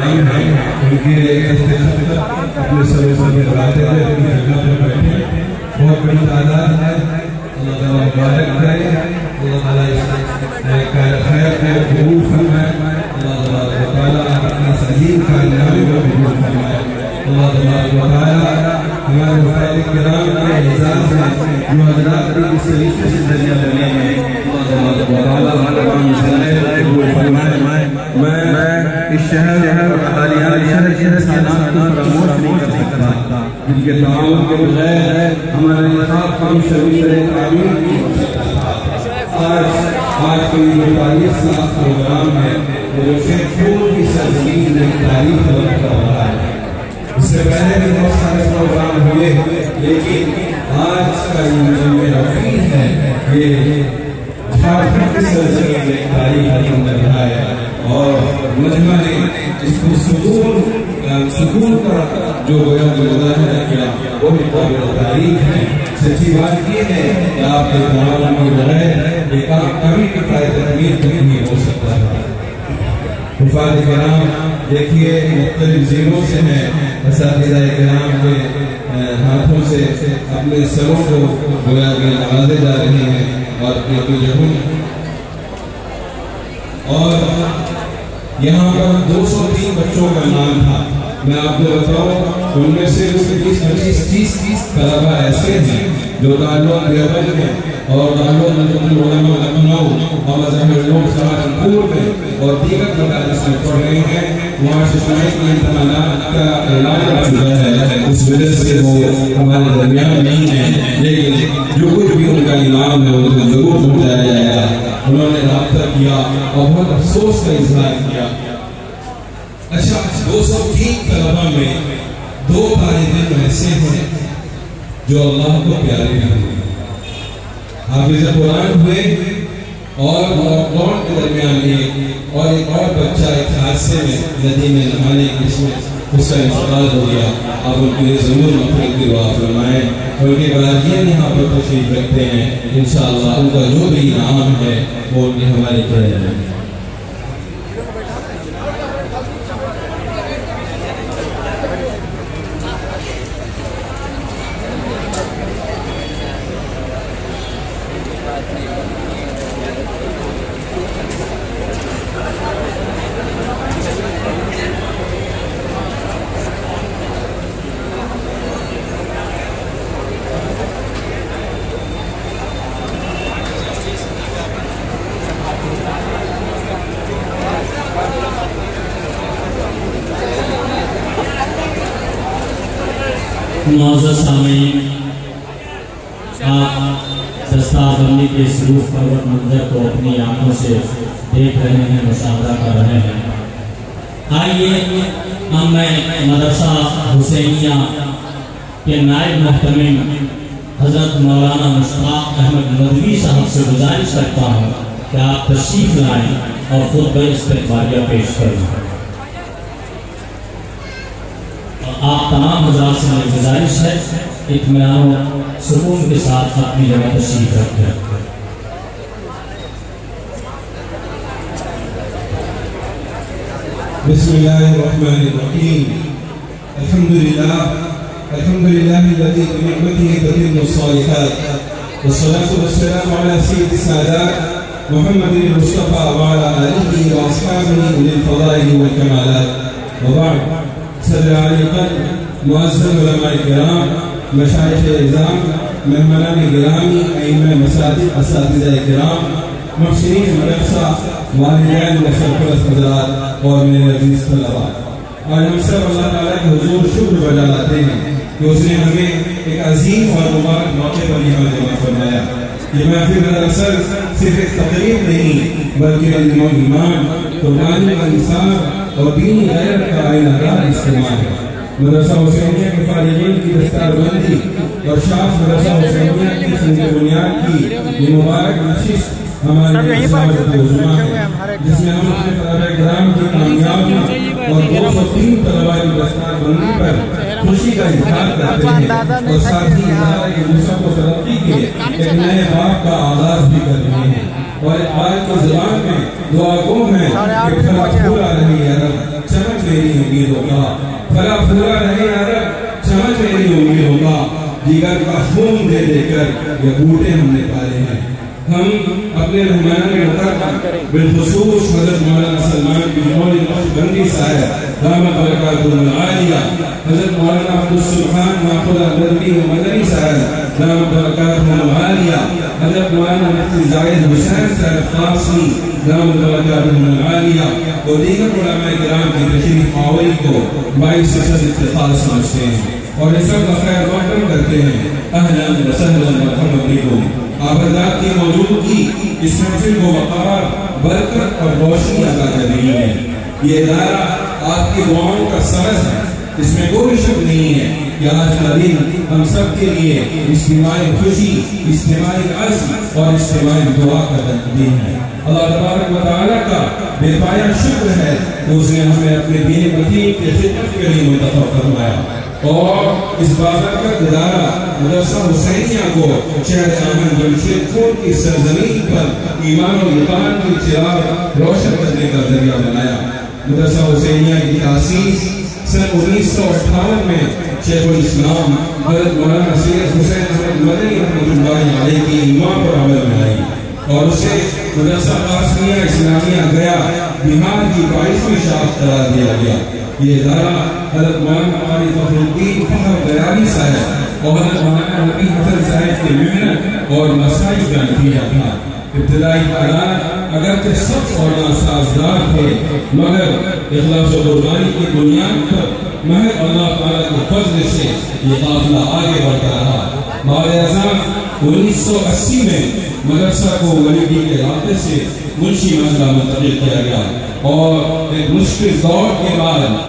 ان کے اپنے سروس میں لگاتے ہوئے اپنی جگہ پر بیٹھے بہت بڑی تعداد ہے. اللہ تعالیٰ مبارک کرے, اللہ تعالیٰ خیر کو قبول فرمائے, اللہ تعالیٰ اپنا سلیم کا انعام کو قبول فرمائے. اللہ تعالیٰ ہمارے مفاد کرام کے اعزاز میں جو حضرات بھی اس طریقے سے ذریعہ بنے ہیں, اللہ تعالیٰ قبول فرمائے. میں اس شہر اور حالیہ شہر کے انسانات کو فراموش نہیں کر سکتا جن کے تعاون کے بغیر ہمارے انتخاب کام شروع تعمیر نہیں ہو سکتا تھا. آج کے یہ 42 سال پروگرام ہے جو شیخوں کی سرزمین میں تاریخ کر رہا ہے. اس سے پہلے بھی بہت سارے پروگرام ہوئے, لیکن آج کا یہ مجمع رفیع ہے یہ جھارکھنڈ کی سرزمین میں تاریخ کر رہا ہے. اور مجمع نے اس کو سکون کا جو مظاہرہ کیا وہ بھی قابل تعریف ہے. سچی بات یہ ہے کہ آپ کے تعاون کے بغیر یہ کام کبھی تعمیر نہیں ہو سکتا ہے. حفاظ کرام دیکھیے مختلف ضلعوں سے ہیں, اساتذہ کرام کے ہاتھوں سے اپنے سروں کو گویا کہ نوازے جا رہے ہیں اور یہاں پر 203 بچوں کا نام تھا. میں آپ کو بتاؤں ان میں سے 20-25-30 طلبہ ایسے ہیں جو دارالعلوم دیوبند میں اور دارالعلوم علماء لکھنؤ اور مظاہر علوم سہارنپور میں اور دیگر مدارس میں پڑھ رہے ہیں. وہاں شفائی کے امتحانات کا اعلان ہو چکا ہے, اس وجہ سے وہ ہمارے درمیان نہیں ہیں, لیکن جو کچھ بھی ان کا انعام ہے ان کو ضرور پہنچایا جائے گا. انہوں نے رابطہ کیا اور بہت افسوس کا اظہار کیا. اچھا 203 طلبہ میں 2 طالب علم ایسے ہیں جو اللہ کو پیارے ہیں, حافظ قرآن ہوئے اور لاک کے درمیان ایک اور بچہ ایک حادثے میں ندی میں نہانے کے اس کا انتقال ہو گیا. آپ ان کے لیے ضرور مغفرت کی دعا فرمائیں. ان کے گارجین یہاں پر تشریف رکھتے ہیں, انشاءاللہ ان کا جو بھی انعام ہے وہ ان کی ہماری کیا جائے. معزز سامعین, آپ دستار بندی کے اس روح پرور منظر کو اپنی آنکھوں سے دیکھ رہے ہیں, مشاہدہ کر رہے ہیں. آئیے اب میں مدرسہ حسینیہ کے نائب محتمم حضرت مولانا مشتاق احمد ندوی صاحب سے گزارش کرتا ہوں کہ آپ تشریف لائیں اور خطبہ استقبالیہ پیش کریں. آپ تمام حضرات سے میری گزارش ہے اطمینان و سکون کے ساتھ اپنی جگہ تشریف رکھیں. بسم اللہ الرحمن الرحیم. الحمدللہ الذی بنعمته تتم الصالحات والصلاة والسلام على سید السادات محمد المصطفى وعلى آلہ واصحابہ للفضائل والکمالات. وبعد, صدر علی قدر معزز علماء کرام, مشایخ اعظام, مہمانان گرامی, ائمہ مساجد, اساتذہ کرام, محسنین مدرسہ, والدین و سرپرست حضرات اور میرے عزیز طلباء, آج ہم سب اللہ تعالیٰ کے حضور شکر بجا لاتے ہیں کہ اس نے ہمیں ایک عظیم اور مبارک موقع پر یہاں جمع فرمایا. یہ محفل دراصل صرف ایک تقریب نہیں بلکہ علم و ایمان, قربانی و انصاف اور دینی غیرت کا آئینہ استعمال ہے. مدرسہ حسینیہ کے فارغین کی دستار بندی اور شاخ مدرسہ حسینیہ کی سنگ بنیاد کی یہ مبارک نشست ہمارے سماجت عظمہ ہے, جس میں ہم اپنے طلبہ کرام کی کامیابی اور 203 طلبہ کی دستار بندی پر خوشی کا اظہار کرتے ہیں اور ساتھ ہی ادارہ کے مصحف و ترقی کے ایک نئے باب کا آغاز بھی کر رہے ہیں. اور آج کی زبان میں دعا گو ہے کہ پھلا پھول آ رہی ہے, چمچ میری امیدوں کا، پھلا پھولا رہے یا رب چمچ میری امیدوں کا، جگر کا خون دے دے کر یہ بوٹے ہم نے پالے ہیں۔ ہم اپنے رحمان محترم بالخصوص حضرت مولانا سلمان بن مولی نقشبندی صاحب دامت برکاتہ العالیہ، حضرت مولانا عبدالسبحان محفوظ مدنی و مدنی صاحب دامت برکاتہ العالیہ، حضرت مولانا مفتی زاہد حسین صاحب قاسمی دامت برکاتہ العالیہ اور دیگر علماء کرام کی تشریف آوری کو باعث افتخار سمجھتے ہیں اور اس سب کا خیر مقدم کرتے ہیں۔ اہلا و سہلا مرحبا بکم، آپ حضرات کی موجودگی اس محفل کو وقار، برکت اور روشنی عطا کر رہی ہے۔ یہ ادارہ آپ کی دعاؤں کا سبب ہے، اس میں کوئی شک نہیں ہے کہ آج کا دن ہم سب کے لیے اجتماعی خوشی، اجتماعی عزم اور اجتماعی دعا کا دن ہے۔ اللہ تبارک و تعالیٰ کا بے پایہ شکر ہے کہ اس نے ہمیں اپنے دین متین کی خدمت کے لیے منتخب فرمایا اور اس بابرکت ادارہ مدرسہ حسینیہ کو شہر امن جمشید پور کی سرزمین پر ایمان و یقین کی چراغ روشن کرنے کا ذریعہ بنایا۔ مدرسہ حسینیہ کی تاسیس سن 1958 میں شیخ الاسلام حضرت مولانا سید حسین احمد مدنی رحمۃ اللہ علیہ کی عنوان پر عمل میں آئی اور اسے مدرسہ قاسمیہ اسلامیہ گیا بہار کی 22ویں شاخ قرار دیا گیا۔ یہ ادارہ حضرت مولانا قاری فخر الدین فخر غیاری صاحب اور حضرت مولانا نبی حسن صاحب کی محنت اور مساعی کا نتیجہ تھا۔ ابتدائی حالات اگرچہ سخت اور ناسازگار تھے مگر اخلاص و قربانی کی بنیاد پر محض اللہ تعالیٰ کے فضل سے یہ قافلہ آگے بڑھتا رہا۔ بعد ازاں 1980 میں مدرسہ کو ولیدی کے علاقے سے منشی مسئلہ منتقل کیا گیا اور ایک مشکل دور کے بعد